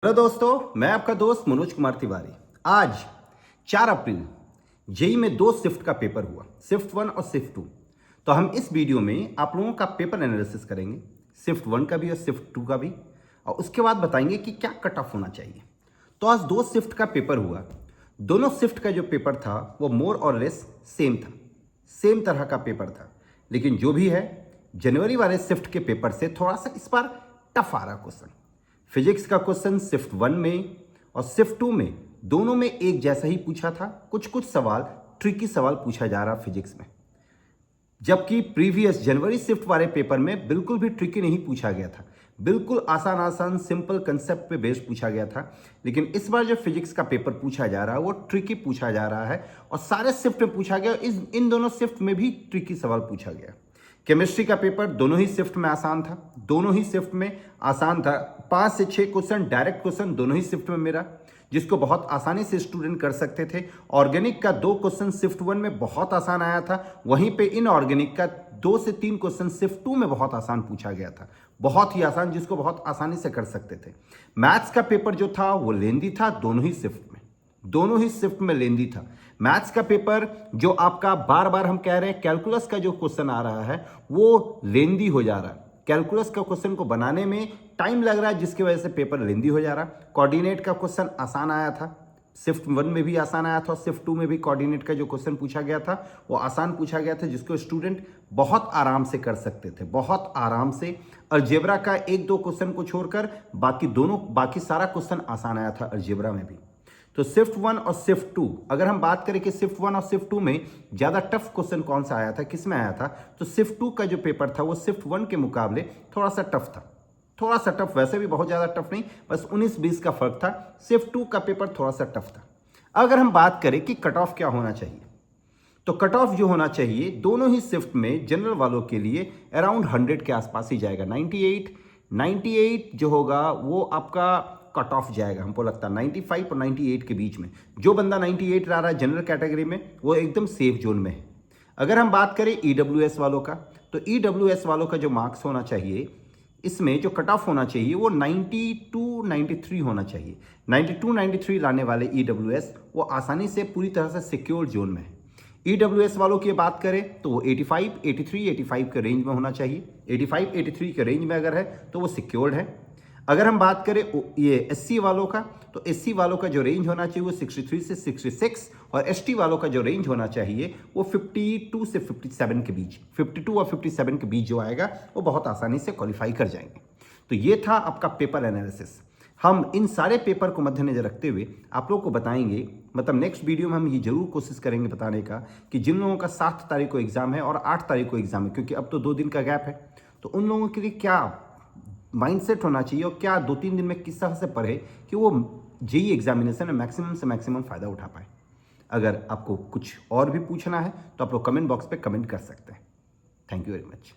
Hello दोस्तों, मैं आपका दोस्त मनोज कुमार तिवारी। आज 4 अप्रैल जेई में 2 शिफ्ट का पेपर हुआ, शिफ्ट 1 और शिफ्ट 2। तो हम इस वीडियो में आप लोगों का पेपर एनालिसिस करेंगे, शिफ्ट 1 का भी और शिफ्ट 2 का भी, और उसके बाद बताएंगे कि क्या कट ऑफ होना चाहिए। तो आज 2 शिफ्ट का पेपर हुआ। दोनों शिफ्ट का जो पेपर था वो मोर और लेस सेम था, सेम तरह का पेपर था। लेकिन जो भी है, जनवरी वाले शिफ्ट के पेपर से थोड़ा सा इस बार टफ आ रहा क्वेश्चन। फिजिक्स का क्वेश्चन शिफ्ट 1 में और शिफ्ट 2 में दोनों में एक जैसा ही पूछा था। कुछ कुछ सवाल ट्रिकी सवाल पूछा जा रहा फिजिक्स में, जबकि प्रीवियस जनवरी शिफ्ट वाले पेपर में बिल्कुल भी ट्रिकी नहीं पूछा गया था। बिल्कुल आसान आसान सिंपल कंसेप्ट पे बेस्ड पूछा गया था। लेकिन इस बार जो फिजिक्स का पेपर पूछा जा रहा है वो ट्रिकी पूछा जा रहा है, और सारे शिफ्ट में पूछा गया। इन दोनों शिफ्ट में भी ट्रिकी सवाल पूछा गया। केमिस्ट्री का पेपर दोनों ही शिफ्ट में आसान था, दोनों ही शिफ्ट में आसान था। 5 से 6 क्वेश्चन डायरेक्ट क्वेश्चन दोनों ही शिफ्ट में मेरा, जिसको बहुत आसानी से स्टूडेंट कर सकते थे। ऑर्गेनिक का 2 क्वेश्चन शिफ्ट 1 में बहुत आसान आया था, वहीं पे इनऑर्गेनिक का 2 से 3 क्वेश्चन शिफ्ट 2 में बहुत आसान पूछा गया था, बहुत ही आसान, जिसको बहुत आसानी से कर सकते थे। मैथ्स का पेपर जो था वो लेंदी था, दोनों ही शिफ्ट में, दोनों ही शिफ्ट में लेंदी था। मैथ्स का पेपर जो आपका बार बार हम कह रहे हैं, कैलकुलस का जो क्वेश्चन आ रहा है वो लेंदी हो जा रहा है। कैलकुलस का क्वेश्चन को बनाने में टाइम लग रहा है, जिसकी वजह से पेपर लेंदी हो जा रहा। कोऑर्डिनेट का क्वेश्चन आसान आया था, शिफ्ट 1 में भी आसान आया था, और शिफ्ट 2 में भी कोऑर्डिनेट का जो क्वेश्चन पूछा गया था वो आसान पूछा गया था, जिसको स्टूडेंट बहुत आराम से कर सकते थे, बहुत आराम से। अलजेब्रा का 1-2 क्वेश्चन को छोड़कर बाकी सारा क्वेश्चन आसान आया था अलजेब्रा में भी। तो शिफ्ट 1 और शिफ्ट 2, अगर हम बात करें कि शिफ्ट 1 और शिफ्ट 2 में ज़्यादा टफ क्वेश्चन कौन सा आया था, किस में आया था, तो शिफ्ट 2 का जो पेपर था वो शिफ्ट 1 के मुकाबले थोड़ा सा टफ था। थोड़ा सा टफ, वैसे भी बहुत ज़्यादा टफ नहीं, बस 19-20 का फर्क था। शिफ्ट 2 का पेपर थोड़ा सा टफ था। अगर हम बात करें कि कट ऑफ क्या होना चाहिए, तो कट ऑफ जो होना चाहिए दोनों ही शिफ्ट में जनरल वालों के लिए अराउंड 100 के आसपास ही जाएगा। 98 जो होगा वो आपका कट ऑफ जाएगा। हमको लगता है 95 और 98 के बीच में जो बंदा 98 ला रहा है जनरल कैटेगरी में, वो एकदम सेफ जोन में है। अगर हम बात करें ईडब्ल्यूएस वालों का, तो ईडब्ल्यूएस वालों का जो मार्क्स होना चाहिए, इसमें जो कट ऑफ होना चाहिए वो 92-93 होना चाहिए। 92-93 लाने वाले ईडब्ल्यूएस वो आसानी से पूरी तरह से सिक्योर जोन में है। ईडब्ल्यूएस वालों की बात करें तो वो 85, 83, 85 के रेंज में होना चाहिए। 85, 83 के रेंज में अगर है तो वो सिक्योर्ड है। अगर हम बात करें ये एससी वालों का, तो एससी वालों का जो रेंज होना चाहिए वो 63 से 66, और एसटी वालों का जो रेंज होना चाहिए वो 52 से 57 के बीच, 52 और 57 के बीच जो आएगा वो बहुत आसानी से क्वालिफाई कर जाएंगे। तो ये था आपका पेपर एनालिसिस। हम इन सारे पेपर को मद्देनजर रखते हुए आप लोग को बताएंगे, मतलब नेक्स्ट वीडियो में हम ये जरूर कोशिश करेंगे बताने का कि जिन लोगों का 7 तारीख को एग्जाम है और 8 तारीख को एग्जाम है, क्योंकि अब तो 2 दिन का गैप है, तो उन लोगों के लिए क्या माइंडसेट होना चाहिए और क्या 2-3 दिन में किस तरह से पढ़े कि वो जेई एग्जामिनेशन में मैक्सिमम से मैक्सिमम फ़ायदा उठा पाए। अगर आपको कुछ और भी पूछना है तो आप लोग कमेंट बॉक्स पे कमेंट कर सकते हैं। Thank you very much.